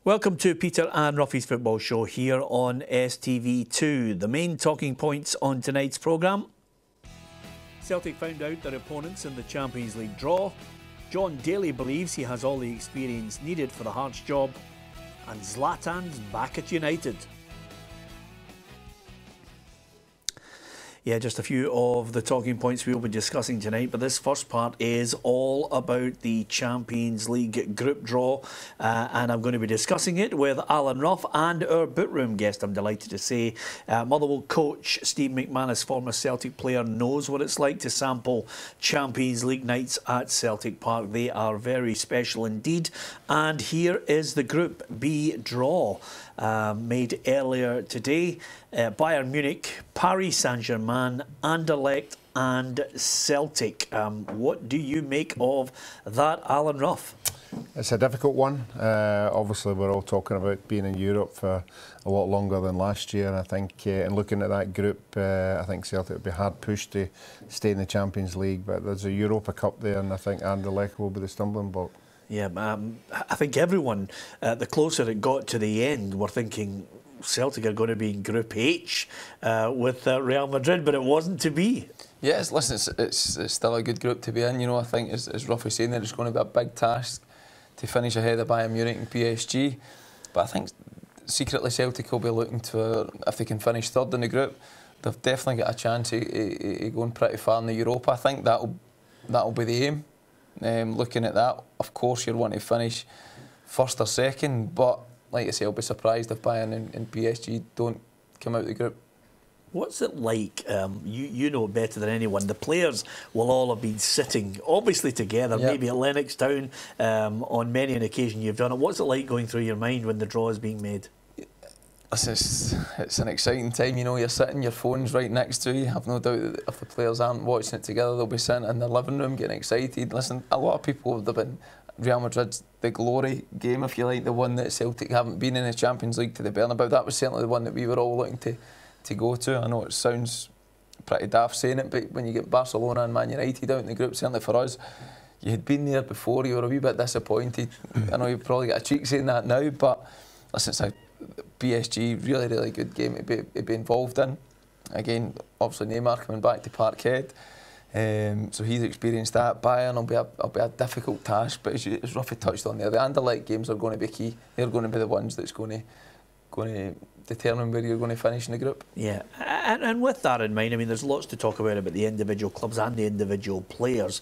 Welcome to Peter and Ruffy's Football Show here on STV2. The main talking points on tonight's programme. Celtic found out their opponents in the Champions League draw. John Daly believes he has all the experience needed for the Hearts job. And Zlatan's back at United. Yeah, just a few of the talking points we'll be discussing tonight, but this first part is all about the Champions League group draw, and I'm going to be discussing it with Alan Ruff and our Bootroom guest, I'm delighted to say. Motherwell coach Stephen McManus, former Celtic player, knows what it's like to sample Champions League nights at Celtic Park. They are very special indeed, and here is the Group B draw. Made earlier today. Bayern Munich, Paris Saint-Germain, Anderlecht and Celtic. What do you make of that, Alan Ruff? It's a difficult one. Obviously, we're all talking about being in Europe for a lot longer than last year. And I think in looking at that group, I think Celtic would be hard pushed to stay in the Champions League. But there's a Europa Cup there, and I think Anderlecht will be the stumbling block. Yeah, I think everyone, the closer it got to the end, were thinking Celtic are going to be in Group H with Real Madrid, but it wasn't to be. Yes, listen, it's still a good group to be in. You know, I think, as Ruffy saying there, it's going to be a big task to finish ahead of Bayern Munich and PSG. But I think secretly Celtic will be looking to, if they can finish third in the group, they've definitely got a chance of going pretty far in the Europa. I think that'll be the aim. Looking at that, of course, you're wanting to finish first or second, but like I say, I'll be surprised if Bayern and PSG don't come out of the group. What's it like? You know better than anyone. The players will all have been sitting, obviously together, yep. Maybe at Lennox Town. On many an occasion you've done it. What's it like going through your mind when the draw is being made? Listen, it's an exciting time, you know, you're sitting, your phone's right next to you. I've no doubt that if the players aren't watching it together, they'll be sitting in the living room getting excited. Listen, a lot of people would have been Real Madrid's the glory game, if you like, the one that Celtic haven't been in the Champions League to the Bernabeu. That was certainly the one that we were all looking to go to. I know it sounds pretty daft saying it, but when you get Barcelona and Man United out in the group, certainly for us, you had been there before, you were a wee bit disappointed. I know you've probably got a cheek saying that now, but listen, it's a PSG, really good game to be involved in. Again, obviously Neymar coming back to Parkhead, so he's experienced that. Bayern will be a difficult task, but as Ruffy touched on there, the Anderlecht games are going to be key. They're going to be the ones that's going to determine where you're going to finish in the group. Yeah, and with that in mind, I mean, there's lots to talk about the individual clubs and the individual players.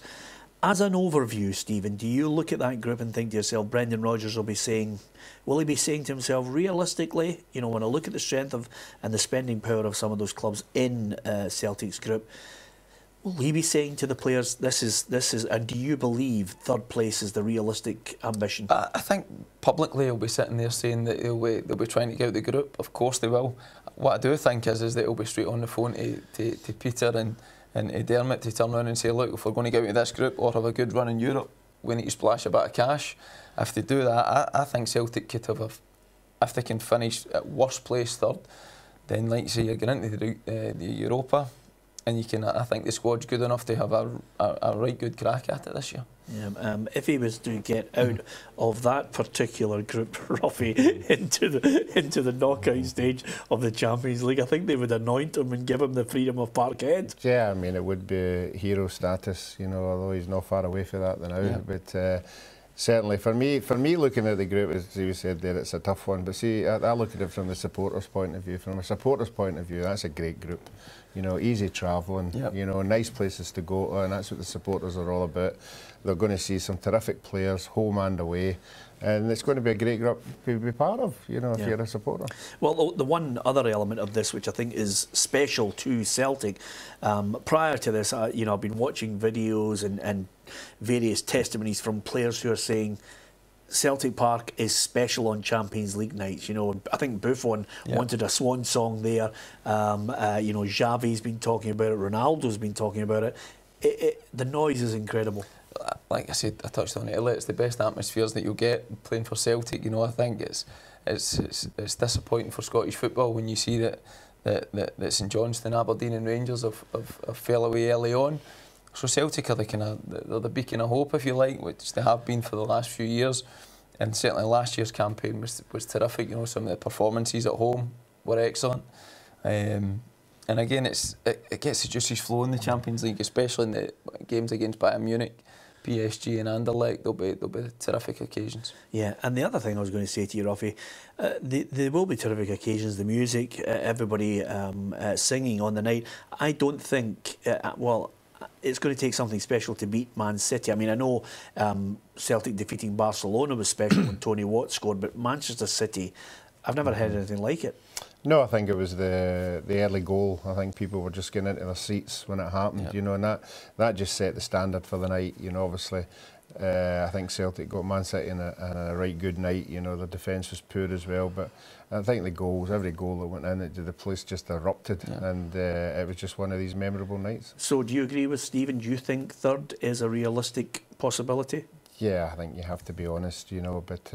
As an overview, Stephen, do you look at that group and think to yourself, Brendan Rodgers will be saying to himself, realistically, you know, when I look at the strength of and the spending power of some of those clubs in Celtic's group, will he be saying to the players, this is, and do you believe third place is the realistic ambition? I think publicly he'll be sitting there saying that they'll be trying to get out the group. Of course they will. What I do think is that he'll be straight on the phone to Peter and Dermot to turn around and say, look, if we're going to get out of this group or have a good run in Europe, we need to splash a bit of cash. If they do that, I think Celtic could have, if they can finish at worst place third, then like you say, you're getting into the Europa, and you can. I think the squad's good enough to have a right good crack at it this year. Yeah, if he was to get out of that particular group, Ruffy, into the knockout stage of the Champions League, I think they would anoint him and give him the freedom of Parkhead. Yeah, I mean, it would be hero status, you know, although he's not far away from that now. Yeah. But certainly for me, looking at the group, as you said there, it's a tough one. But see, I look at it from the supporters' point of view. From a supporters' point of view, that's a great group. You know, easy travelling, yep. You know, nice places to go to, and that's what the supporters are all about. They're going to see some terrific players, home and away, and it's going to be a great group to be part of, you know, if you're a supporter. Well, the one other element of this, which I think is special to Celtic, prior to this, you know, I've been watching videos and various testimonies from players who are saying Celtic Park is special on Champions League nights. You know, I think Buffon wanted a swan song there. You know, Xavi's been talking about it. Ronaldo's been talking about it. The noise is incredible. Like I said, I touched on it earlier. It's the best atmospheres that you'll get playing for Celtic. You know, I think it's disappointing for Scottish football when you see that St Johnstone, Aberdeen, and Rangers have fell away early on. So Celtic are they're the beacon of hope, if you like, which they have been for the last few years. And certainly last year's campaign was terrific. You know, some of the performances at home were excellent. And again, it gets the juices flowing in the Champions League, especially in the games against Bayern Munich, PSG and Anderlecht. They'll be terrific occasions. Yeah, and the other thing I was going to say to you, Ruffy, there will be terrific occasions. The music, everybody singing on the night. I don't think, it's going to take something special to beat Man City. I mean, I know Celtic defeating Barcelona was special when Tony Watt scored, but Manchester City, I've never heard anything like it. No, I think it was the early goal. I think people were just getting into their seats when it happened, Yep. you know, and that just set the standard for the night, you know, obviously. I think Celtic got Man City in a right good night, you know, the defence was poor as well, but I think the goals, every goal that went in, the place just erupted, and it was just one of these memorable nights. So do you agree with Stephen? Do you think third is a realistic possibility? Yeah, I think you have to be honest, you know, but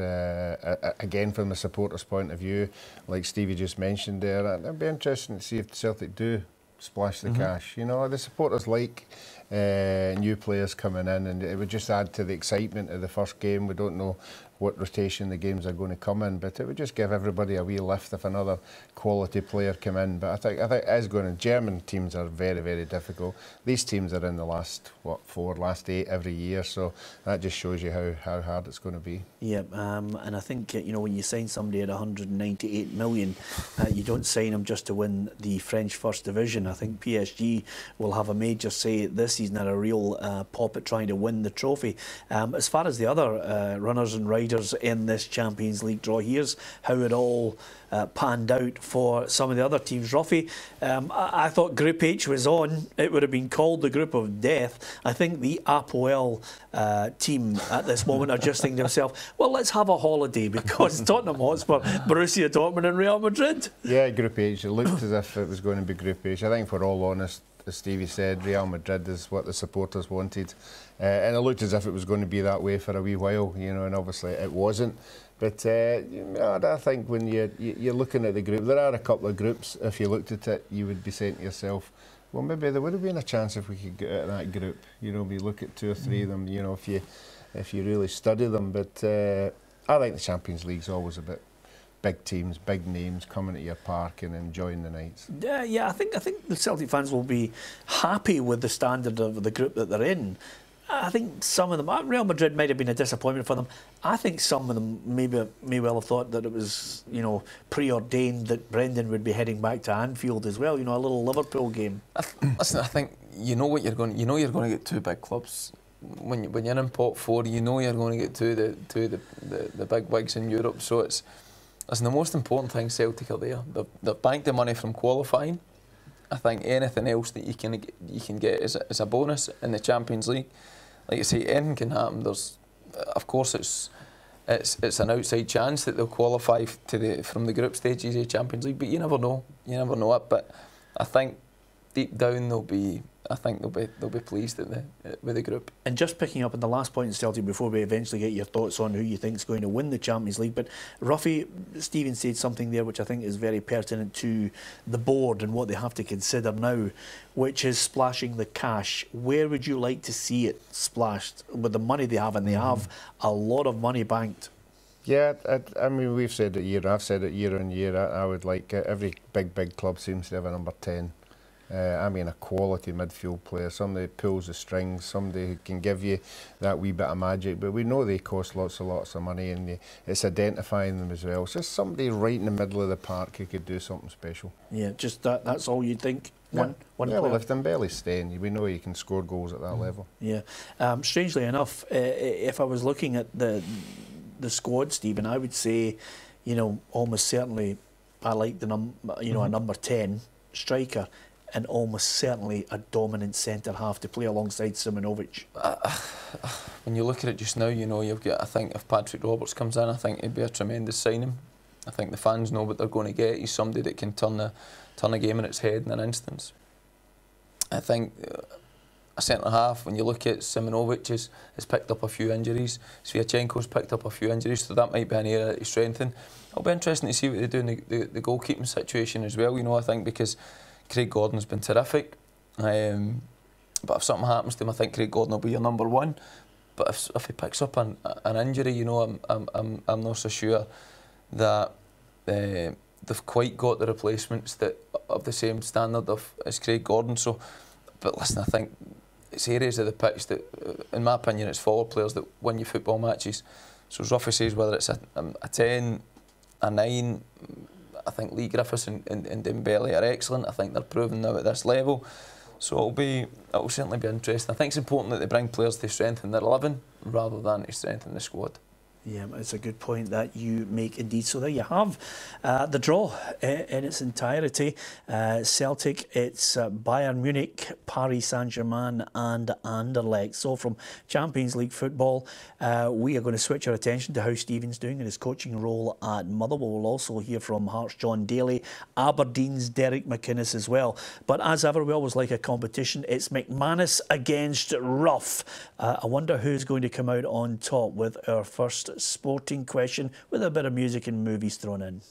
again, from the supporters' point of view, like Stevie just mentioned there, it'd be interesting to see if Celtic do splash the cash. You know, the supporters like new players coming in, and it would just add to the excitement of the first game. We don't know what rotation the games are going to come in, but it would just give everybody a wee lift if another quality player come in. But I think it is going to. German teams are very, very difficult. These teams are in the last last 8 every year, so that just shows you how hard it's going to be. Yeah, and I think you know, when you sign somebody at 198 million, you don't sign them just to win the French First Division. I think PSG will have a major say this season, at a real pop at trying to win the trophy. As far as the other runners and riders in this Champions League draw, here's how it all panned out for some of the other teams. Ruffy, I thought Group H was on. It would have been called the Group of Death. I think the Apoel team at this moment are just thinking to themselves, well, let's have a holiday, because Tottenham Hotspur, Borussia Dortmund and Real Madrid. Yeah, Group H, it looked as if it was going to be Group H. I think, if we're all honest, as Stevie said, Real Madrid is what the supporters wanted, and it looked as if it was going to be that way for a wee while, you know, and obviously it wasn't. But you know, I think when you're looking at the group, there are a couple of groups. If you looked at it, you would be saying to yourself, well, maybe there would have been a chance if we could get out of that group. You know, we look at 2 or 3 of them, you know, if you really study them. But I think the Champions League's always a bit big teams, big names coming to your park and enjoying the nights. Yeah, I think the Celtic fans will be happy with the standard of the group that they're in. I think some of them, Real Madrid might have been a disappointment for them. I think some of them may well have thought that it was, you know, preordained that Brendan would be heading back to Anfield as well. You know, a little Liverpool game. Listen, I think you know what you're going. You know you're going to get 2 big clubs. When you're in pot 4, you know you're going to get two of the big wigs in Europe. So it's. Listen, the most important thing, Celtic are there. They've banked the money from qualifying. I think anything else that you can get is a bonus in the Champions League. Like I say, anything can happen. There's, of course, it's an outside chance that they'll qualify from the group stages of the Champions League, but you never know. You never know it. But I think deep down they'll be pleased with the group. And just picking up on the last point in Celtic before we eventually get your thoughts on who you think is going to win the Champions League, but Ruffy, Stephen said something there which I think is very pertinent to the board and what they have to consider now, which is splashing the cash. Where would you like to see it splashed with the money they have? And they have a lot of money banked. Yeah, I mean, I've said it year on year. I would like every big club seems to have a number 10. I mean, a quality midfield player, somebody who pulls the strings, somebody who can give you that wee bit of magic. But we know they cost lots of money, and it's identifying them as well. It's just somebody right in the middle of the park who could do something special. Yeah, just that's all you'd think? One well, if Dembele's staying, we know you can score goals at that level. Yeah. Strangely enough, if I was looking at the squad, Stephen, I would say, you know, almost certainly I like a number 10 striker, and almost certainly a dominant centre half to play alongside Simonovic. When you look at it just now, you know, you've got. I think if Patrick Roberts comes in, I think it'd be a tremendous signing. I think the fans know what they're going to get. He's somebody that can turn a game on its head in an instance. I think a centre half, when you look at Simonovic, has picked up a few injuries. Sviatchenko's picked up a few injuries, so that might be an area to strengthen. It'll be interesting to see what they do in the goalkeeping situation as well. You know, I think because Craig Gordon's been terrific, but if something happens to him, I think Craig Gordon will be your number 1. But if he picks up an injury, you know, I'm not so sure that they've quite got the replacements that of the same standard as Craig Gordon. So, but listen, I think it's areas of the pitch that, in my opinion, it's forward players that win you football matches. So as Ruffy says, whether it's a 10, a 9, I think Lee Griffiths and Dembele are excellent. I think they're proven now at this level. So it'll certainly be interesting. I think it's important that they bring players to strengthen their 11 rather than to strengthen the squad. Yeah, it's a good point that you make indeed. So there you have the draw in its entirety. Celtic, it's Bayern Munich, Paris Saint-Germain and Anderlecht. So from Champions League football, we are going to switch our attention to how Stephen's doing in his coaching role at Motherwell. We'll also hear from Hearts' John Daly, Aberdeen's Derek McInnes as well. But as ever, we always like a competition. It's McManus against Ruff. I wonder who's going to come out on top with our first sporting question with a bit of music and movies thrown in.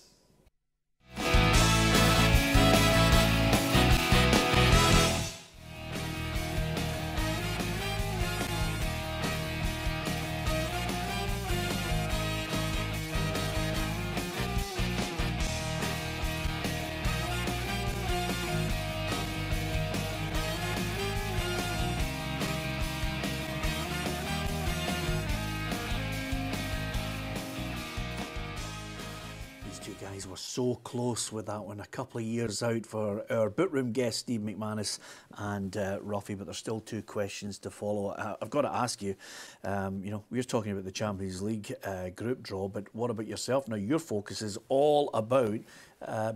Guys, we're so close with that one. A couple of years out for our bookroom guest Steve McManus and Ruffy, but there's still 2 questions to follow. I've got to ask you, you know, we're talking about the Champions League group draw, but what about yourself? Now, your focus is all about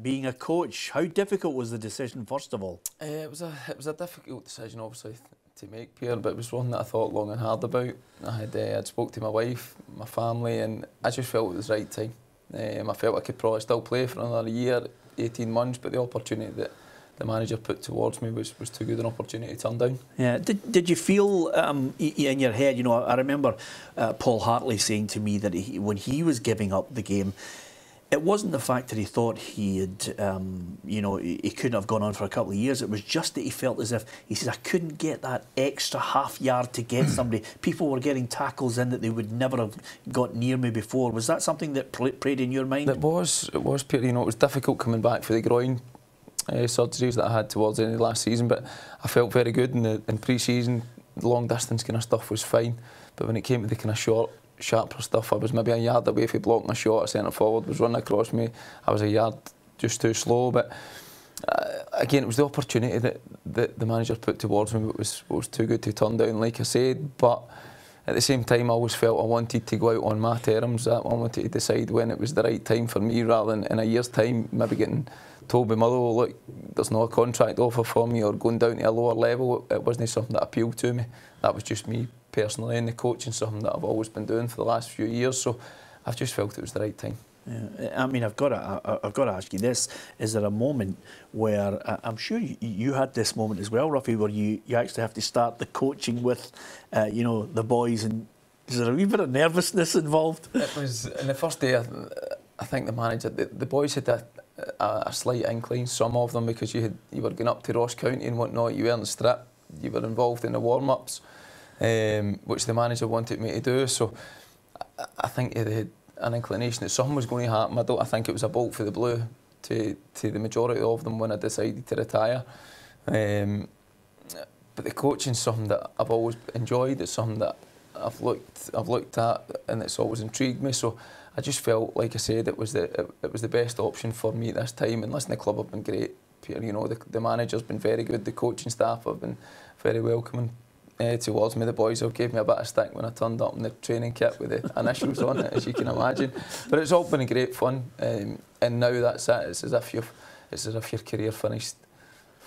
being a coach. How difficult was the decision, first of all? It was a difficult decision, obviously, to make, Pierre, but it was one that I thought long and hard about. I'd spoke to my wife, my family, and I just felt it was the right time. I felt I could probably still play for another year, 18 months, but the opportunity that the manager put towards me was too good an opportunity to turn down. Yeah. Did you feel in your head, you know, I remember Paul Hartley saying to me that when he was giving up the game, it wasn't the fact that he thought he had, you know, he couldn't have gone on for a couple of years. It was just that he felt as if, he says, I couldn't get that extra half yard to get somebody. People were getting tackles in that they would never have got near me before. Was that something that played in your mind? It was, Peter. You know, it was difficult coming back for the groin surgeries that I had towards the end of last season, but I felt very good in pre-season. The long distance kind of stuff was fine, but when it came to the kind of sharper stuff, I was maybe a yard away from blocking a shot. A centre forward was running across me. I was a yard just too slow. But again, it was the opportunity that the manager put towards me that was too good to turn down, like I said. But at the same time, I always felt I wanted to go out on my terms. I wanted to decide when it was the right time for me, rather than in a year's time maybe getting told by Motherwell, look, there's no contract offer for me, or going down to a lower level. It wasn't something that appealed to me. That was just me personally, and the coaching, something that I've always been doing for the last few years. So I've just felt it was the right time. Yeah, I mean, I've got to ask you this: is there a moment where I'm sure you had this moment as well, Ruffy, where you actually have to start the coaching with, you know, the boys, and is there a wee bit of nervousness involved? It was in the first day. I think the manager, the boys had a slight incline, some of them, because you were going up to Ross County and whatnot. You were in the strip, you were involved in the warm-ups, which the manager wanted me to do. So I think they had an inclination that something was going to happen. I think it was a bolt for the blue to the majority of them when I decided to retire. But the coaching's something that I've always enjoyed. It's something that I've looked at, and it's always intrigued me. So I just felt, like I said, it was the best option for me at this time. And listen, the club have been great, Peter. You know, the manager's been very good. The coaching staff have been very welcoming towards me. The boys have gave me a bit of stick when I turned up in the training kit with the initials on it, as you can imagine. But it's all been great fun. And now that's it. It's as if your career finished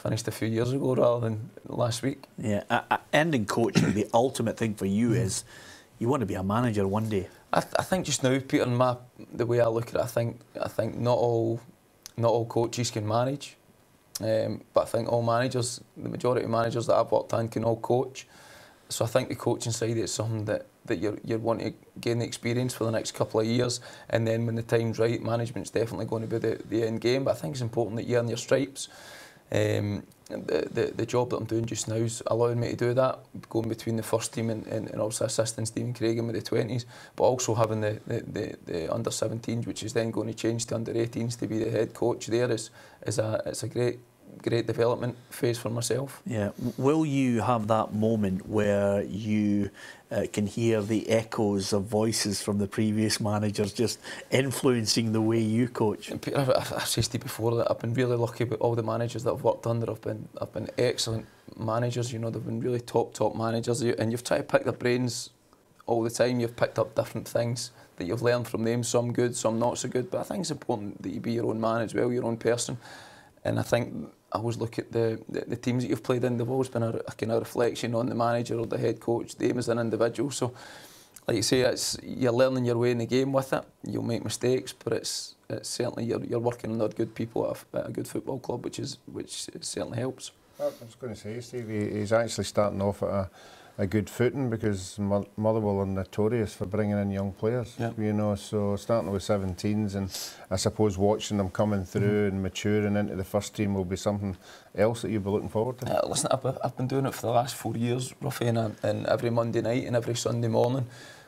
a few years ago rather than last week. Yeah, ending coaching, the ultimate thing for you is you want to be a manager one day. I think just now, Peter, the way I look at it, I think not all coaches can manage, but I think all managers, the majority of managers that I've worked on, can all coach. So I think the coaching side is something that you want to gain the experience for the next couple of years, and then when the time's right, management's definitely going to be the end game. But I think it's important that you earn your stripes. The job that I'm doing just now is allowing me to do that, going between the first team and also assisting Stephen Craigan with the 20s, but also having the under 17s, which is then going to change to under 18s to be the head coach there it's a great development phase for myself. Yeah. Will you have that moment where you can hear the echoes of voices from the previous managers just influencing the way you coach? I've said to you before that I've been really lucky with all the managers that I've worked under. I've been excellent managers. You know, they've been really top managers, and you've tried to pick their brains all the time. You've picked up different things that you've learned from them, some good, some not so good. But I think it's important that you be your own man as well, your own person. And I think I always look at the teams that you've played in, they've always been a kind of reflection on the manager or the head coach, them as an individual. So, like you say, you're learning your way in the game with it. You'll make mistakes, but it's certainly you're working under good people at a good football club, which certainly helps. I was going to say, Steve, he's actually starting off at a good footing, because Motherwell are notorious for bringing in young players. Yeah. You know, so starting with 17s, and I suppose watching them coming through and maturing into the first team will be something else that you'll be looking forward to. Listen, I've been doing it for the last 4 years, roughly, and every Monday night and every Sunday morning,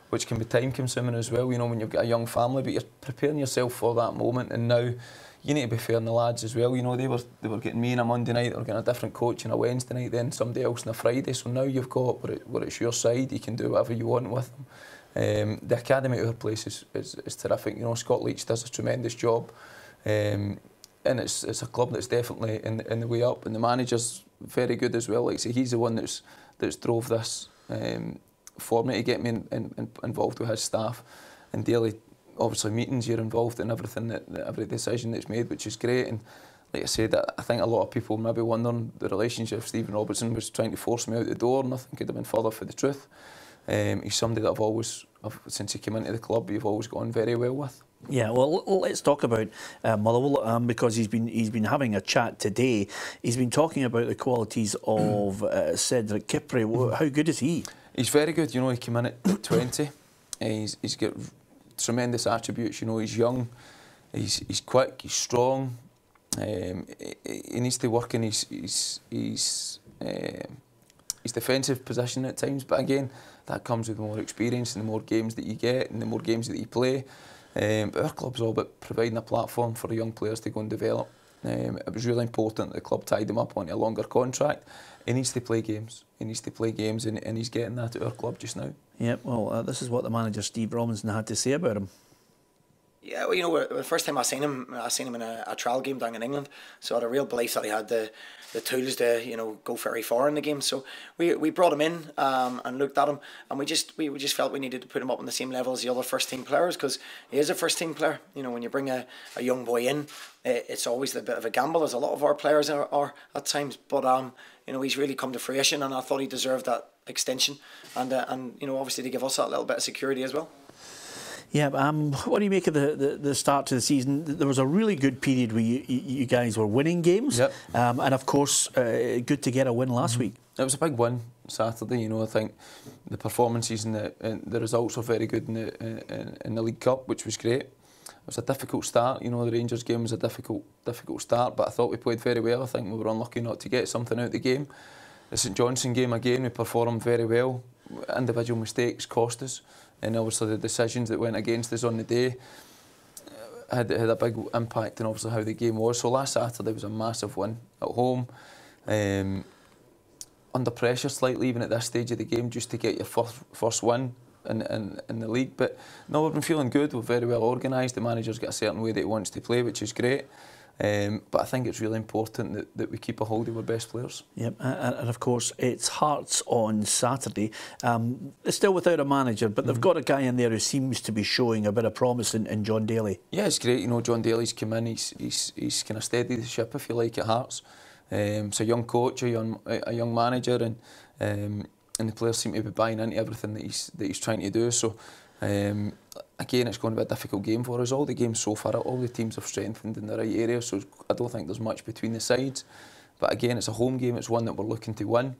which can be time consuming as well, you know, when you've got a young family, but you're preparing yourself for that moment. And now you need to be fair on the lads as well. You know, they were getting me on a Monday night, they were getting a different coach on a Wednesday night, then somebody else on a Friday. So now you've got where it's your side, you can do whatever you want with them. The academy at our place is terrific. You know, Scott Leach does a tremendous job, and it's a club that's definitely in the way up, and the manager's very good as well. Like I say, he's the one that's drove this for me to get me involved with his staff, and daily, obviously, meetings, you're involved in everything, every decision that's made, which is great. And like I said, I think a lot of people maybe wondering the relationship. Stephen Robertson was trying to force me out the door. Nothing could have been further from the truth. He's somebody that I've always, since he came into the club, you've always gone very well with. Yeah, well, let's talk about Motherwell, because he's been having a chat today. He's been talking about the qualities of Cedric Kipre. How good is he? He's very good. You know, he came in at 20. He's got tremendous attributes. You know, he's young, he's quick, he's strong. He needs to work in his defensive position at times, but again, that comes with more experience and the more games that you get and the more games that you play. But our club's all about providing a platform for young players to go and develop. It was really important that the club tied him up on a longer contract. He needs to play games. He needs to play games, and he's getting that at our club just now. Yeah, well, this is what the manager, Steve Robinson, had to say about him. Yeah, well, you know, the first time I seen him in a trial game down in England. So I had a real belief that he had the tools to, you know, go very far in the game. So we brought him in and looked at him, and we just felt we needed to put him up on the same level as the other first team players, because he is a first team player. You know, when you bring a young boy in, it's always a bit of a gamble, as a lot of our players are at times. But you know, he's really come to fruition, and I thought he deserved that extension, and you know, obviously to give us that little bit of security as well. Yeah, what do you make of the start to the season? There was a really good period where you guys were winning games, yep. And of course, good to get a win last week. It was a big win Saturday. You know, I think the performances and the results were very good in the League Cup, which was great. It was a difficult start. You know, the Rangers game was a difficult start, but I thought we played very well. I think we were unlucky not to get something out of the game. The St Johnstone game again, we performed very well. Individual mistakes cost us, and obviously the decisions that went against us on the day had a big impact on obviously how the game was. So last Saturday was a massive win at home. Under pressure slightly even at this stage of the game, just to get your first win in the league. But no, we've been feeling good. We're very well organised. The manager's got a certain way that he wants to play, which is great. But I think it's really important that we keep a hold of our best players. Yep, and of course it's Hearts on Saturday. They're still without a manager, but they've got a guy in there who seems to be showing a bit of promise in John Daly. Yeah, it's great. You know, John Daly's come in. He's kind of steadied the ship, if you like, at Hearts. It's a young coach, a young manager, and the players seem to be buying into everything that he's trying to do. So. Again, it's going to be a difficult game for us. All the games so far, all the teams have strengthened in the right area, so I don't think there's much between the sides. But again, it's a home game. It's one that we're looking to win.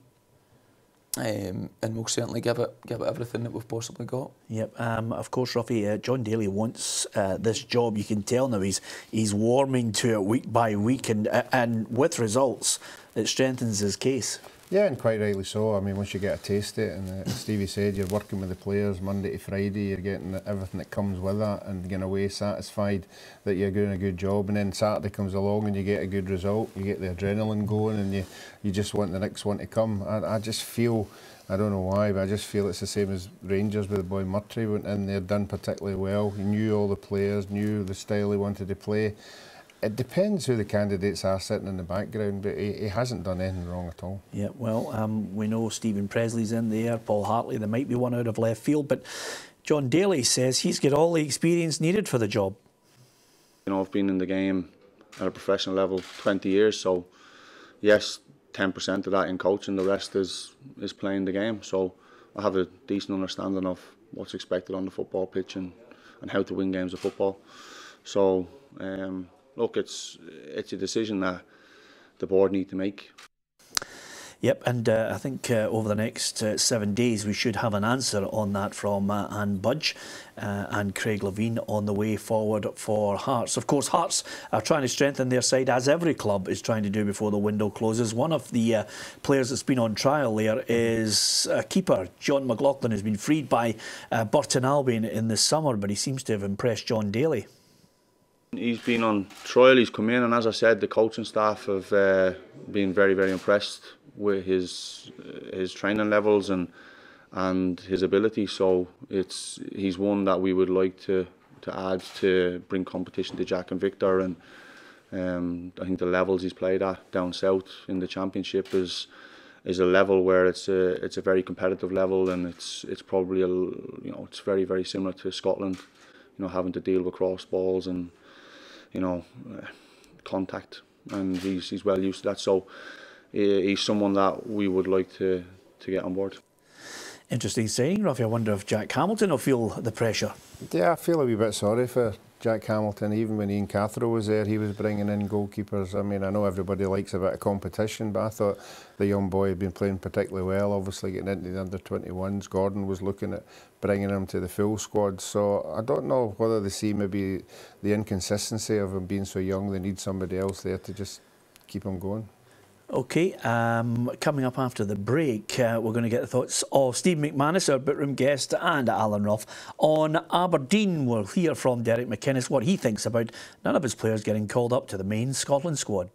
and we'll certainly give it everything that we've possibly got. Yep. Of course, Ruffy, John Daly wants this job. You can tell now he's warming to it week by week, and with results, it strengthens his case. Yeah, and quite rightly so. I mean, once you get a taste of it, and as Stevie said, you're working with the players Monday to Friday, you're getting everything that comes with that, and getting away satisfied that you're doing a good job. And then Saturday comes along and you get a good result, you get the adrenaline going, and you just want the next one to come. I just feel, I don't know why, but I just feel it's the same as Rangers with the boy Murtry went in there, done particularly well. He knew all the players, knew the style he wanted to play. It depends who the candidates are sitting in the background, but he hasn't done anything wrong at all. Yeah, well, we know Stephen Presley's in there, Paul Hartley, there might be one out of left field, but John Daly says he's got all the experience needed for the job. You know, I've been in the game at a professional level 20 years, so yes, 10% of that in coaching, the rest is playing the game. So I have a decent understanding of what's expected on the football pitch and how to win games of football. So, look, it's a decision that the board need to make. Yep, and I think over the next 7 days we should have an answer on that from Anne Budge and Craig Levine on the way forward for Hearts. Of course, Hearts are trying to strengthen their side, as every club is trying to do before the window closes. One of the players that's been on trial there is keeper John McLaughlin, has been freed by Burton Albion in the summer, but he seems to have impressed John Daly. He's been on trial, he's come in, and as I said, the coaching staff have been very, very impressed with his training levels and his ability. So he's one that we would like to add to bring competition to Jack and Victor, and I think the levels he's played at down south in the Championship is a level where it's a very competitive level, and it's probably it's very, very similar to Scotland, having to deal with cross balls and contact, and he's well used to that. So he's someone that we would like to get on board. Interesting saying, Ruffy. I wonder if Jack Hamilton will feel the pressure. Yeah, I feel a wee bit sorry for Jack Hamilton. Even when Ian Cathro was there, he was bringing in goalkeepers. I mean, I know everybody likes a bit of competition, but I thought the young boy had been playing particularly well, obviously getting into the under-21s. Gordon was looking at bringing him to the full squad. So I don't know whether they see maybe the inconsistency of him being so young. They need somebody else there to just keep him going. OK, coming up after the break, we're going to get the thoughts of Stephen McManus, our Bitroom guest, and Alan Roth on Aberdeen. We'll hear from Derek McInnes what he thinks about none of his players getting called up to the main Scotland squad.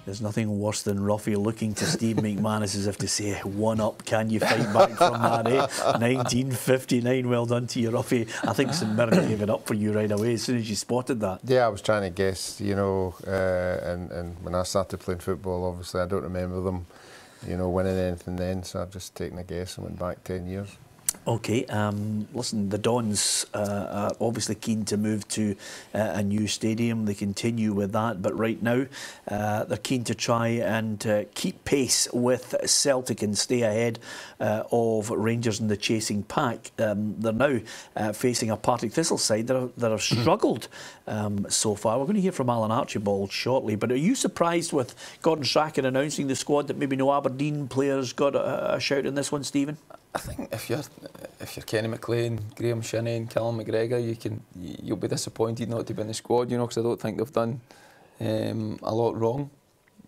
There's nothing worse than Ruffy looking to Steve McManus as if to say, one up, can you fight back from that, eh? 1959, well done to you, Ruffy. I think St Mirren gave it up for you right away as soon as you spotted that. Yeah, I was trying to guess, and when I started playing football, obviously I don't remember them, winning anything then, so I've just taken a guess and went back 10 years. OK, listen, the Dons are obviously keen to move to a new stadium. They continue with that, but right now they're keen to try and keep pace with Celtic and stay ahead of Rangers in the chasing pack. They're now facing a Partick Thistle side that have struggled so far. We're going to hear from Alan Archibald shortly, but are you surprised with Gordon Strachan announcing the squad that maybe no Aberdeen players got a shout in this one, Stephen? I think if you're Kenny McLean, Graham Shinney and Callum McGregor, you'll be disappointed not to be in the squad, because I don't think they've done a lot wrong.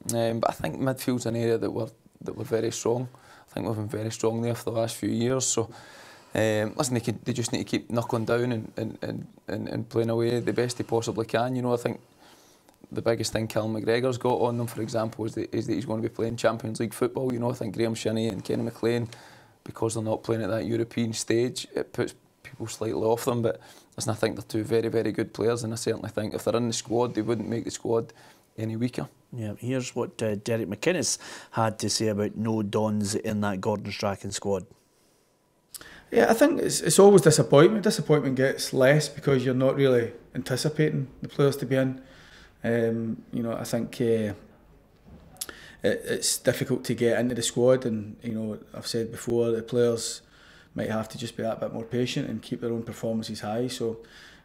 But I think midfield's an area that we're very strong. I think we've been very strong there for the last few years. So listen, they just need to keep knuckling down and playing away the best they possibly can. I think the biggest thing Callum McGregor's got on them, for example, is that he's going to be playing Champions League football. I think Graham Shinney and Kenny McLean, because they're not playing at that European stage, it puts people slightly off them. But listen, I think they're two very, very good players, and I certainly think if they're in the squad, they wouldn't make the squad any weaker. Yeah, here's what Derek McInnes had to say about no Dons in that Gordon Strachan squad. Yeah, I think it's always disappointment. Disappointment gets less because you're not really anticipating the players to be in. You know, I think it's difficult to get into the squad, and you know, I've said before, the players might have to just be that bit more patient and keep their own performances high. So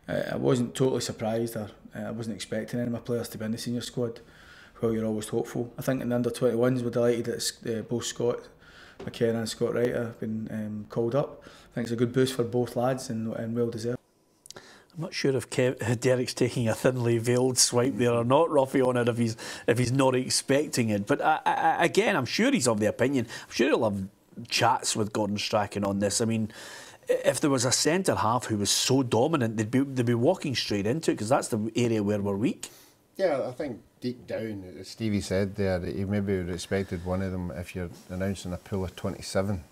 I wasn't totally surprised, or I wasn't expecting any of my players to be in the senior squad. Well, you're always hopeful. I think in the under-21s we're delighted that both Scott McKenna and Scott Wright have been called up. I think it's a good boost for both lads and well deserved. I'm not sure if Derek's taking a thinly veiled swipe there or not, Ruffy, on it if he's not expecting it. But again, I'm sure he's of the opinion. I'm sure he'll have chats with Gordon Strachan on this. I mean, if there was a centre half who was so dominant, they'd be walking straight into it, because that's the area where we're weak. Yeah, I think deep down, as Stevie said there, that he maybe would have expected one of them, if you're announcing a pool of 27,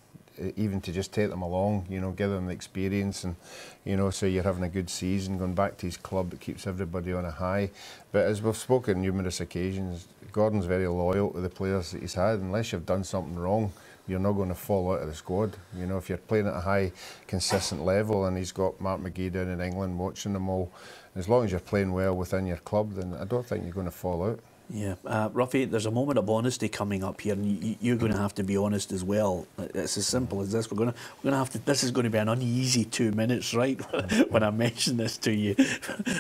even to just take them along, you know, give them the experience, and you know, so you're having a good season, going back to his club, it keeps everybody on a high. But as we've spoken on numerous occasions, Gordon's very loyal to the players that he's had. Unless you've done something wrong, you're not going to fall out of the squad. You know, if you're playing at a high, consistent level, and he's got Mark McGee down in England watching them all, as long as you're playing well within your club, then I don't think you're going to fall out. Yeah, Ruffy, there's a moment of honesty coming up here, and you're going to have to be honest as well. It's as simple as this. We're going to have to. This is going to be an uneasy 2 minutes, right? When I mention this to you,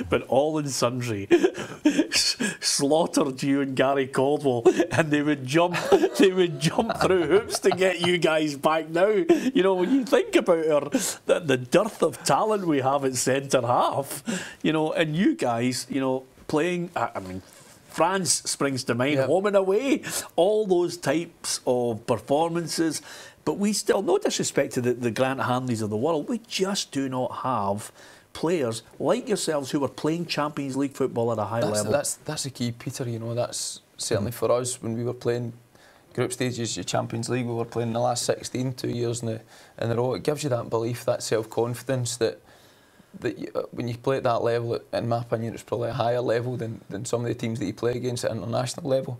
but all and sundry slaughtered you and Gary Caldwell, and they would jump through hoops to get you guys back. Now, you know, when you think about the dearth of talent we have at centre half, you know, and you guys, you know, playing. I mean, France springs to mind, yep. Home and away, all those types of performances. But we still, no disrespect to the Grant Hanleys of the world, we just do not have players like yourselves who are playing Champions League football at a high level. That's the key, Peter. You know, that's certainly for us when we were playing group stages of Champions League. We were playing the last 16, 2 years in a row. It gives you that belief, that self-confidence that when you play at that level, in my opinion, it's probably a higher level than some of the teams that you play against at international level.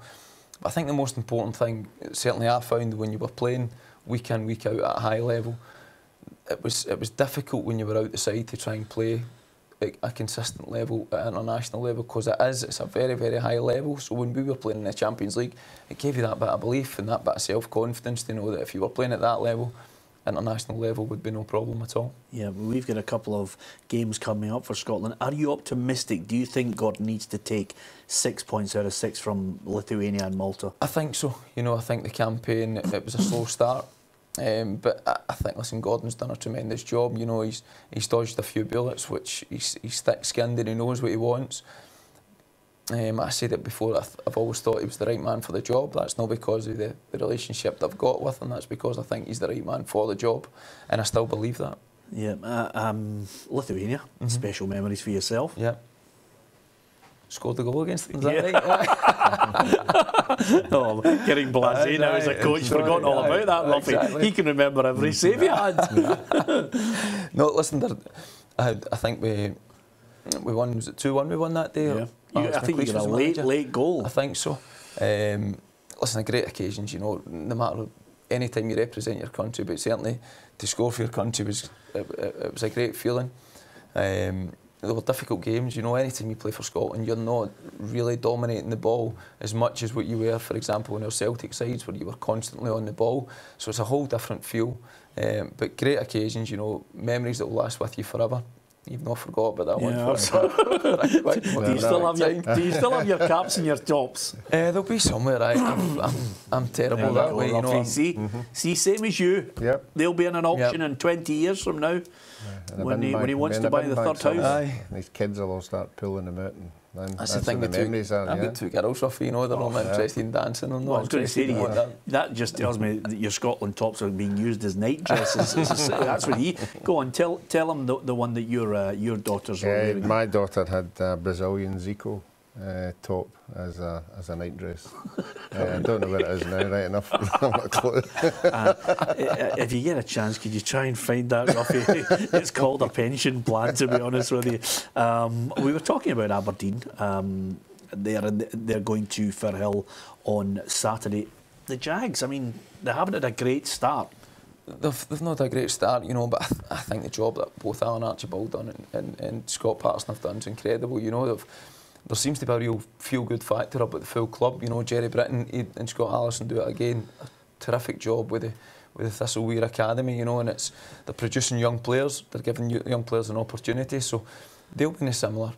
But I think the most important thing, certainly I found when you were playing week in, week out at a high level, it was difficult when you were out the side to try and play at a consistent level at international level, because it's a very, very high level. So when we were playing in the Champions League, it gave you that bit of belief and that bit of self-confidence to know that if you were playing at that level, international level would be no problem at all. Yeah, we've got a couple of games coming up for Scotland. Are you optimistic? Do you think Gordon needs to take 6 points out of 6 from Lithuania and Malta? I think so. You know, I think the campaign, it was a slow start. But I think, listen, Gordon's done a tremendous job. You know, he's dodged a few bullets, which he's thick-skinned and he knows what he wants. I said it before, I've always thought he was the right man for the job. That's not because of the relationship that I've got with him, that's because I think he's the right man for the job, and I still believe that. Yeah, Lithuania, special memories for yourself. Yeah. Scored the goal against them, is that right? Oh, getting blasé now as a coach, forgotten all about that, Ruffy. Exactly. He can remember every save he had. No, listen, I think we won, was it 2-1 we won that day? Yeah. I think you got a late goal. I think so. Listen, great occasions, you know, no matter any time you represent your country, but certainly to score for your country it was a great feeling. There were difficult games, you know, any time you play for Scotland, you're not really dominating the ball as much as what you were, for example, in our Celtic sides, where you were constantly on the ball. So it's a whole different feel. But great occasions, you know, memories that will last with you forever. You've not forgot about that one. Do you still have your caps and your tops? They'll be somewhere. I'm terrible that way. You know, see, same as you. Yep. They'll be in an auction in 20 years from now, when he wants to buy the third house. These kids will all start pulling them out, and that's the thing. I've got 2 girls off, you know, they're not interested in dancing. Well, I was going to say to you, that just tells me that your Scotland tops are being used as night dresses. That's what he. Go on, tell him the one that your daughters were wearing. My daughter had a Brazilian Zico top as a night dress. I don't know where it is now, right enough. I've not a clue. If you get a chance, could you try and find that, Ruffy? It's called a pension plan, to be honest with you. We were talking about Aberdeen. they're going to Firhill on Saturday. The Jags, I mean, they haven't had a great start. They've not had a great start, you know, but I think the job that both Alan Archibald done and Scott Patterson have done is incredible. You know, there seems to be a real feel-good factor up at the full club. You know, Jerry Britton and Scott Allison do it again. A terrific job with the Thistleweir Academy, you know, and they're producing young players. They're giving young players an opportunity. So they'll be in a similar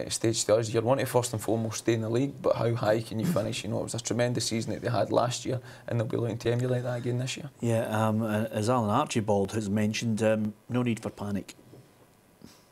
stage to us. You're wanting to first and foremost stay in the league, but how high can you finish? You know, it was a tremendous season that they had last year, and they'll be looking to emulate that again this year. Yeah, as Alan Archibald has mentioned, no need for panic.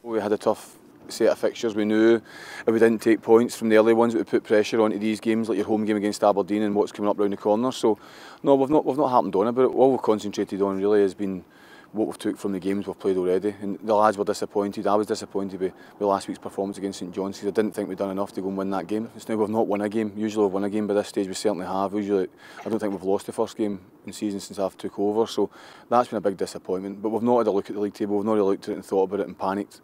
We had a tough set of fixtures. We knew if we didn't take points from the early ones, it would put pressure onto these games, like your home game against Aberdeen and what's coming up round the corner. So, no, we've not harped on about it. All we've concentrated on really has been what we've took from the games we've played already. And the lads were disappointed. I was disappointed with last week's performance against St John's because I didn't think we'd done enough to go and win that game. It's now we've not won a game. Usually we've won a game by this stage. We certainly have. Usually, I don't think we've lost the first game in the season since I've took over. So that's been a big disappointment. But we've not had a look at the league table. We've not really looked at it and thought about it and panicked.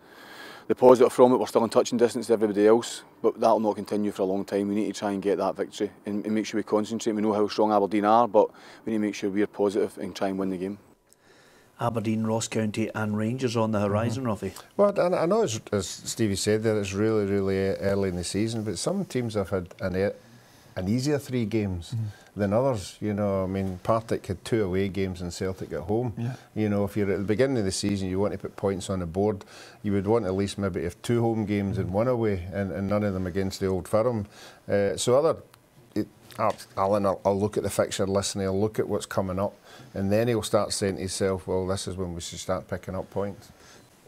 The positive from it, we're still in touching distance to everybody else, but that'll not continue for a long time. We need to try and get that victory and make sure we concentrate. We know how strong Aberdeen are, but we need to make sure we're positive and try and win the game. Aberdeen, Ross County and Rangers on the horizon, Ruffy. Well, I know, as Stevie said there, it's really, really early in the season, but some teams have had an easier 3 games than others. You know, I mean, Partick had 2 away games and Celtic at home. Yeah. You know, if you're at the beginning of the season, you want to put points on the board, you would want at least maybe have 2 home games and 1 away, and none of them against the Old Firm. Alan will look at the fixture list and he'll look at what's coming up, and then he'll start saying to himself, well, this is when we should start picking up points.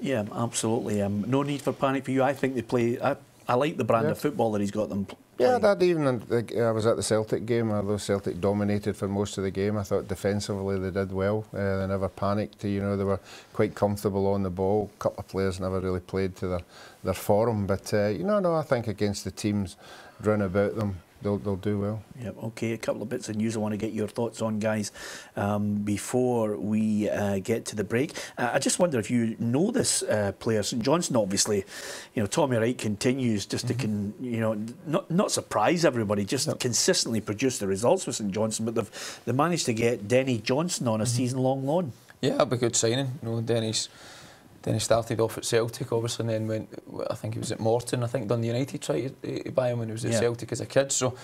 Yeah, absolutely. No need for panic for you. I think they play. I like the brand of football that he's got them playing. Yeah, that evening I was at the Celtic game, although Celtic dominated for most of the game. I thought defensively they did well. They never panicked. You know, they were quite comfortable on the ball. A couple of players never really played to their form, but I think against the teams round about them, they'll do well. Yep. Okay, a couple of bits of news I want to get your thoughts on, guys, before we get to the break. I just wonder if you know this player, St Johnstone. Obviously, you know, Tommy Wright continues just to not surprise everybody, just consistently produce the results with St Johnstone. But they managed to get Denny Johnson on a season-long loan. Yeah, it'll be a good signing. You know, Denny started off at Celtic, obviously, and then went, I think he was at Morton. I think Dundee United tried to buy him when he was at Celtic as a kid. So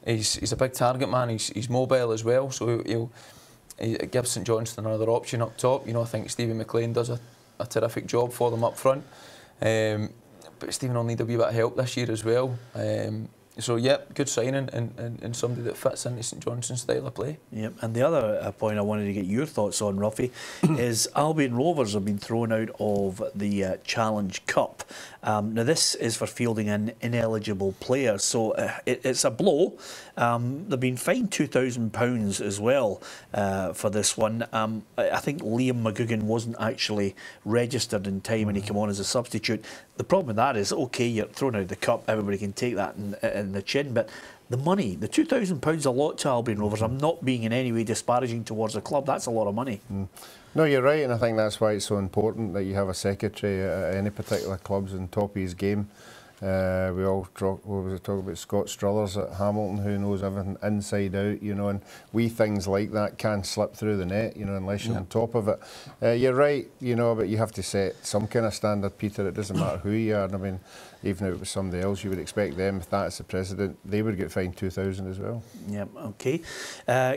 he's a big target man. He's mobile as well. So it gives St Johnstone another option up top. You know, I think Stephen McManus does a terrific job for them up front. But Stephen will need a wee bit of help this year as well. So, good signing and somebody that fits into St Johnstone's style of play. Yep, and the other point I wanted to get your thoughts on, Ruffy, is Albion Rovers have been thrown out of the Challenge Cup. Now, this is for fielding an ineligible player, so it's a blow. They've been fined £2,000 as well for this one. I think Liam McGugan wasn't actually registered in time and he came on as a substitute. The problem with that is, OK, you're thrown out of the cup, everybody can take that in the chin, but the money, the £2,000 a lot to Albion Rovers. I'm not being in any way disparaging towards the club. That's a lot of money. No, you're right, and I think that's why it's so important that you have a secretary at any particular clubs on top of his game. We all talk about Scott Struthers at Hamilton, who knows everything inside out, you know, and wee things like that can't slip through the net, you know, unless you're on top of it. You're right, you know, but you have to set some kind of standard, Peter. It doesn't matter who you are. And I mean, even if it was somebody else, you would expect them, if that's the president, they would get fined 2,000 as well. Yep, okay.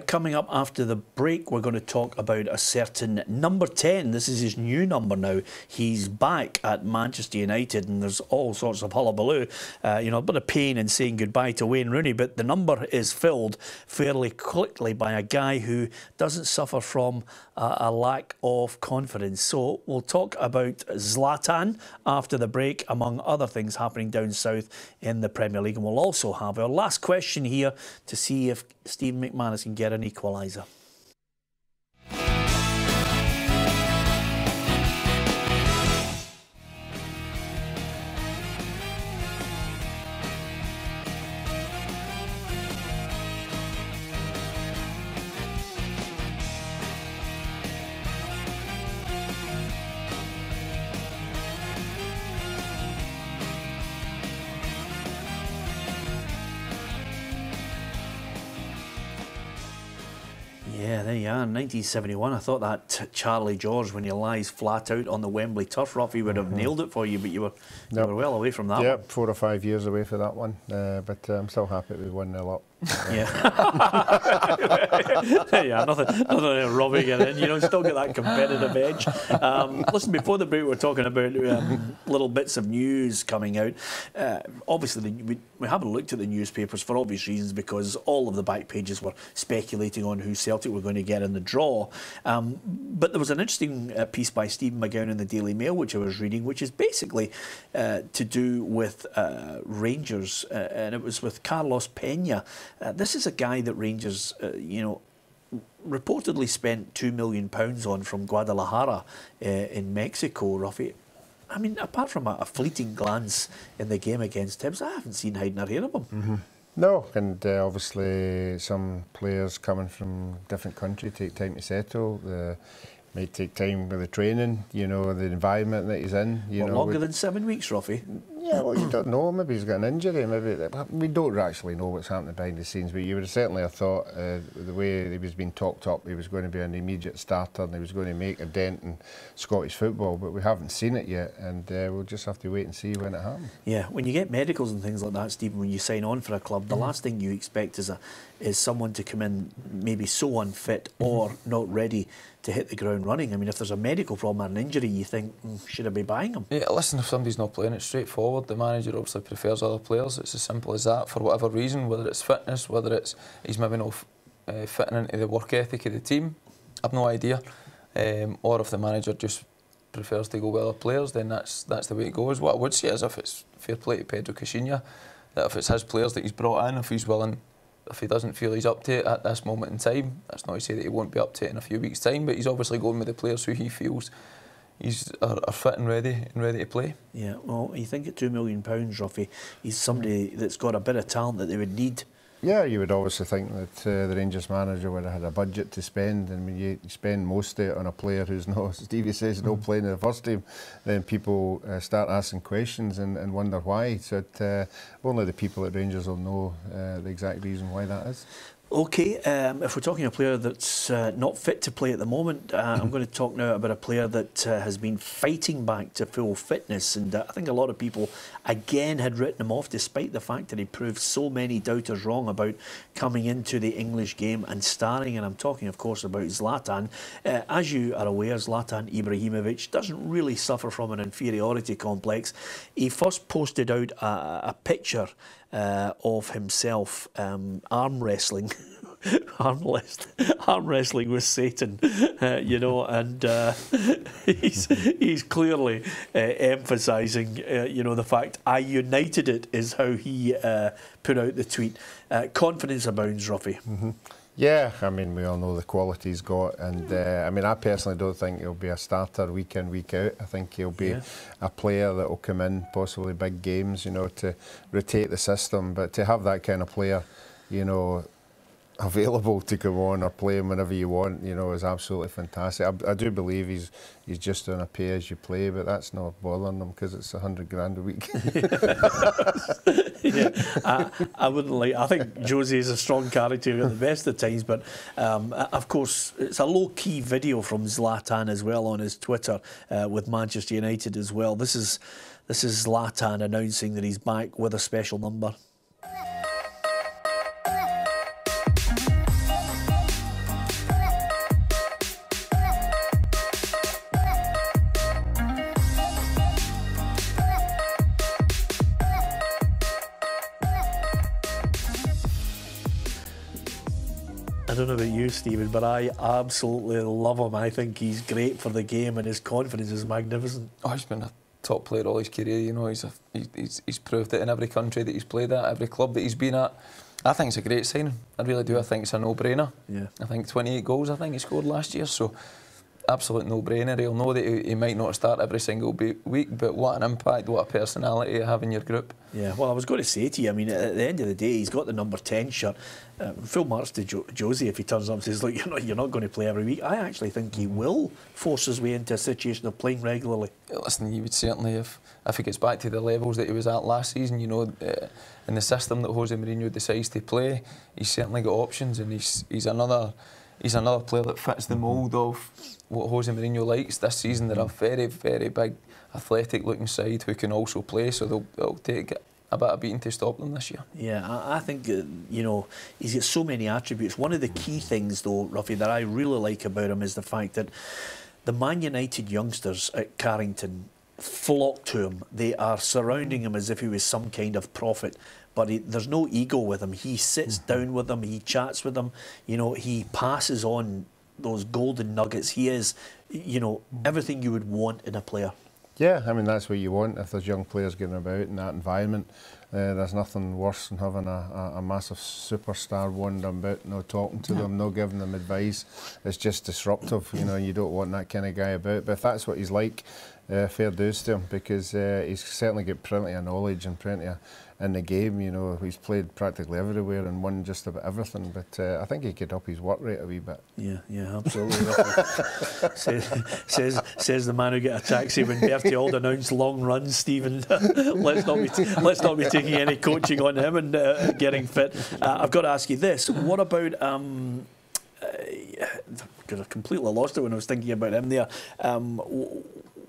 Coming up after the break, we're going to talk about a certain number 10. This is his new number now. He's back at Manchester United, and there's all sorts of hullabaloo. You know, a bit of pain in saying goodbye to Wayne Rooney, but the number is filled fairly quickly by a guy who doesn't suffer from a lack of confidence. So we'll talk about Zlatan after the break, among other things happening down south in the Premier League. And we'll also have our last question here to see if Stephen McManus can get an equaliser. Yeah, there you are. 1971. I thought that Charlie George, when he lies flat out on the Wembley turf, Ruffy would have nailed it for you, but you were well away from that one. 4 or 5 years away for that one. But I'm still happy we won 1-0 up. Yeah. Yeah, nothing rubbing it in. You know, still get that competitive edge. Listen, before the break, we were talking about little bits of news coming out. Obviously, we haven't looked at the newspapers for obvious reasons, because all of the back pages were speculating on who Celtic were going to get in the draw. But there was an interesting piece by Stephen McManus in the Daily Mail, which I was reading, which is basically to do with Rangers, and it was with Carlos Peña. This is a guy that Rangers, reportedly spent £2 million on from Guadalajara in Mexico, Ruffy. I mean, apart from a fleeting glance in the game against Hibs, I haven't seen hide nor hair of him. Mm-hmm. No, and obviously some players coming from different countries take time to settle. Might take time with the training, the environment that he's in. Longer than 7 weeks, Ruffy? Yeah, well, you don't know. Maybe he's got an injury. Maybe we don't actually know what's happening behind the scenes. But you would certainly have thought the way he was being talked up, he was going to be an immediate starter and he was going to make a dent in Scottish football. But we haven't seen it yet, and we'll just have to wait and see when it happens. Yeah, when you get medicals and things like that, Stephen, when you sign on for a club, the last thing you expect is someone to come in maybe so unfit or not ready to hit the ground running. I mean, if there's a medical problem or an injury, you think, should I be buying him? Yeah, listen, if somebody's not playing, it's straightforward. The manager obviously prefers other players. It's as simple as that, for whatever reason, whether it's fitness, whether it's he's maybe not fitting into the work ethic of the team. I've no idea. Or if the manager just prefers to go with other players, then that's the way it goes. What I would say is, if it's fair play to Pedro Caixinha, that if it's his players that he's brought in, if he's willing, if he doesn't feel he's up to it at this moment in time, that's not to say that he won't be up to it in a few weeks' time, but he's obviously going with the players who he feels are fit and ready to play. Yeah, well, you think at £2 million, Ruffy, he's somebody that's got a bit of talent that they would need. Yeah, you would obviously think that the Rangers manager would have had a budget to spend, and when you spend most of it on a player who's not, as Stevie says, not playing in the first team, then people start asking questions and wonder why. So only the people at Rangers will know the exact reason why that is. OK, if we're talking a player that's not fit to play at the moment, I'm going to talk now about a player that has been fighting back to full fitness, and I think a lot of people again had written him off, despite the fact that he proved so many doubters wrong about coming into the English game and starting, and I'm talking of course about Zlatan. As you are aware, Zlatan Ibrahimovic doesn't really suffer from an inferiority complex. He first posted out a picture of himself arm wrestling with Satan, and he's clearly emphasising, the fact I united it, is how he put out the tweet. Confidence abounds, Ruffy. Mm-hmm. Yeah, I mean, we all know the quality he's got, and I personally don't think he'll be a starter week in, week out. I think he'll be a player that will come in, possibly big games, to rotate the system. But to have that kind of player, available to come on or play him whenever you want, is absolutely fantastic. I do believe he's just on a pay as you play, but that's not bothering him because it's £100,000 a week. Yeah, I wouldn't like. I think Josie is a strong character at the best of times, but of course it's a low-key video from Zlatan as well on his Twitter with Manchester United as well. This is Zlatan announcing that he's back with a special number. I don't know about you, Stephen, but I absolutely love him. I think he's great for the game and his confidence is magnificent. Oh, he's been a top player all his career, he's proved it in every country that he's played at, every club that he's been at. I think it's a great signing. I really do. I think it's a no-brainer. Yeah. I think 28 goals, I think he scored last year, so absolute no-brainer. He'll know that he might not start every single week, but what an impact, what a personality you have in your group. Yeah, well, I was going to say to you, I mean, at the end of the day, he's got the number 10 shirt. Full marks to Josie if he turns up and says, look, you're not going to play every week. I actually think he will force his way into a situation of playing regularly. Listen, you would certainly, if he gets back to the levels that he was at last season, in the system that Jose Mourinho decides to play, he's certainly got options, and he's another he's another player that fits the mould of what Jose Mourinho likes. This season they're a very, very big, athletic-looking side who can also play, so they'll take a bit of beating to stop them this year. Yeah, I think, you know, he's got so many attributes. One of the key things, though, Ruffy, that I really like about him is the fact that the Man United youngsters at Carrington flock to him. They are surrounding him as if he was some kind of prophet. But there's no ego with him. He sits down with them, he chats with them, you know, he passes on those golden nuggets. He is, you know, everything you would want in a player. Yeah, I mean, that's what you want if there's young players getting about in that environment. There's nothing worse than having a massive superstar wandering about, no talking to them, no giving them advice. It's just disruptive, you know, you don't want that kind of guy about. But if that's what he's like, fair dues to him, because he's certainly got plenty of knowledge and plenty of in the game, you know. He's played practically everywhere and won just about everything, but I think he could up his work rate a wee bit. Yeah, absolutely. says the man who got a taxi when Bertie Auld announced long runs. Stephen, let's not be taking any coaching on him and getting fit. I've got to ask you this: what about? Because I completely lost it when I was thinking about him there.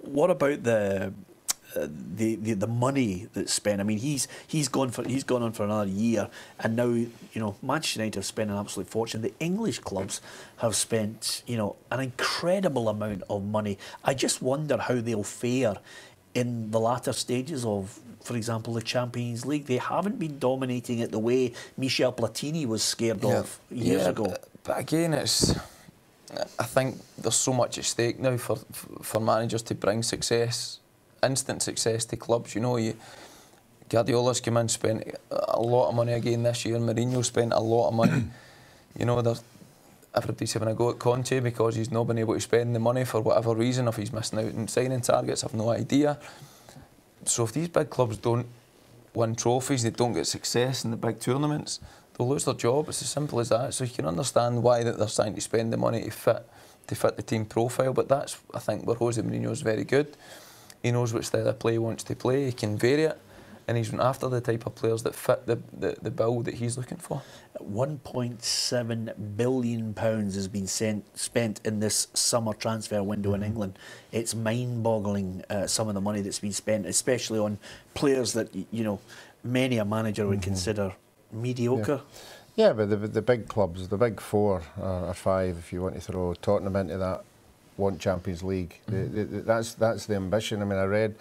What about the money that's spent? I mean, he's gone on for another year, and now, you know, Manchester United have spent an absolute fortune. The English clubs have spent, you know, an incredible amount of money. I just wonder how they'll fare in the latter stages of, for example, the Champions League. They haven't been dominating it the way Michel Platini was scared of years ago. But again, I think there's so much at stake now for managers to bring success, instant success to clubs. You know, Guardiola's come in, spent a lot of money again this year. Mourinho spent a lot of money. You know, everybody's having a go at Conte because he's not been able to spend the money for whatever reason. If he's missing out on signing targets, I've no idea. So if these big clubs don't win trophies, they don't get success in the big tournaments, they'll lose their job. It's as simple as that. So you can understand why that they're starting to spend the money to fit the team profile. But that's, I think, where Jose Mourinho is very good. He knows which style of play he wants to play. He can vary it, and he's after the type of players that fit the bill that he's looking for. £1.7 billion has been spent in this summer transfer window in England. It's mind-boggling, some of the money that's been spent, especially on players that, you know, many a manager would consider mediocre. Yeah, but the big clubs, the big four or five, if you want to throw Tottenham into that, want Champions League. That's the ambition. I mean, I read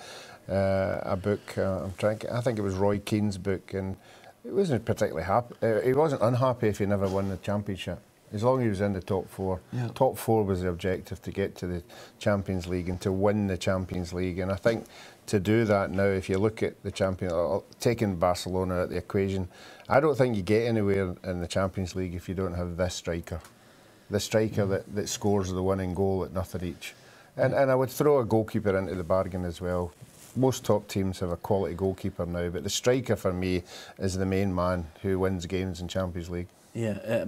a book. I think it was Roy Keane's book, and he wasn't particularly happy. He wasn't unhappy if he never won the championship, as long as he was in the top four. Yeah. Top four was the objective, to get to the Champions League and to win the Champions League. And I think to do that now, if you look at the taking Barcelona out the equation, I don't think you get anywhere in the Champions League if you don't have this striker. The striker that scores the winning goal at nothing each. And I would throw a goalkeeper into the bargain as well. Most top teams have a quality goalkeeper now, but the striker for me is the main man who wins games in Champions League. Yeah,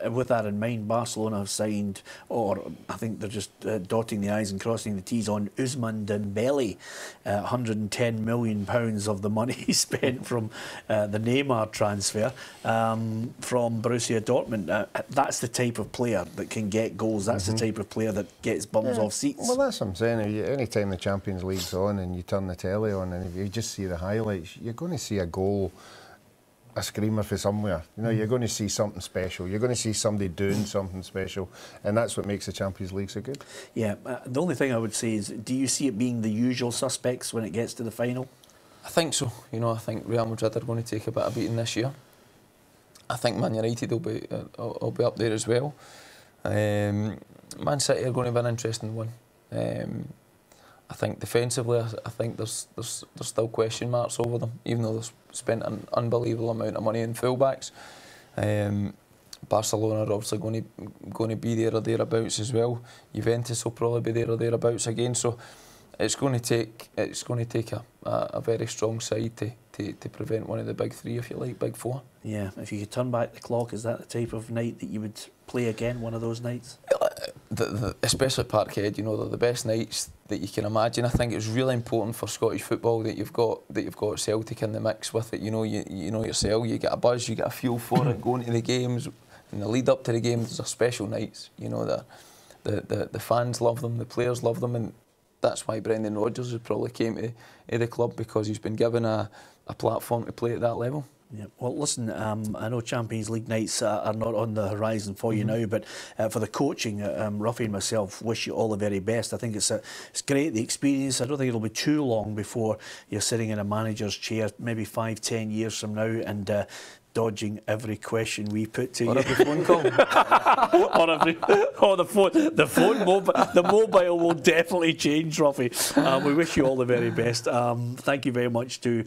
with that in mind, Barcelona have signed, or I think they're just dotting the I's and crossing the T's on Ousmane Dembele. £110 million of the money spent from the Neymar transfer from Borussia Dortmund. That's the type of player that can get goals. That's the type of player that gets bums off seats. Well, that's what I'm saying. Any time the Champions League's on and you turn the telly on and if you just see the highlights, you're going to see a goal, a screamer for somewhere. You know, you're going to see something special. You're going to see somebody doing something special, and that's what makes the Champions League so good. Yeah, the only thing I would say is, do you see it being the usual suspects when it gets to the final? I think so. You know, I think Real Madrid are going to take a bit of beating this year. I think Man United will be up there as well. Man City are going to be an interesting one. I think defensively, I think there's still question marks over them, even though they've spent an unbelievable amount of money in fullbacks. Barcelona are obviously going to be there or thereabouts as well. Juventus will probably be there or thereabouts again. So it's going to take a very strong side to prevent one of the big three, if you like, big four. Yeah, if you could turn back the clock, is that the type of night that you would play again, one of those nights? Especially at Parkhead, you know, they're the best nights that you can imagine. I think it's really important for Scottish football that you've got Celtic in the mix with it. You know yourself, you get a buzz, you get a feel for it, going to the games, in the lead up to the game, those are special nights. You know, the fans love them, the players love them, and that's why Brendan Rodgers has probably came to the club, because he's been given a platform to play at that level. Yeah. Well, listen, I know Champions League nights are not on the horizon for you now, but for the coaching, Ruffy and myself wish you all the very best. I think it's great, the experience. I don't think it'll be too long before you're sitting in a manager's chair, maybe 5-10 years from now, and dodging every question we put to you. Or every phone call. The mobile will definitely change, Ruffy. We wish you all the very best. Thank you very much to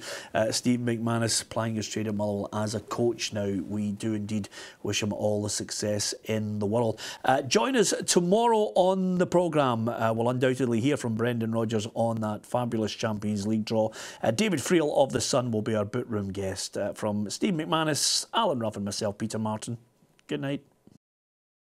Stephen McManus, plying his trade at Motherwell as a coach now. We do indeed wish him all the success in the world. Join us tomorrow on the programme. We'll undoubtedly hear from Brendan Rodgers on that fabulous Champions League draw. David Friel of The Sun will be our boot room guest. From Steve McManus, Alan Ruff and myself, Peter Martin. Good night.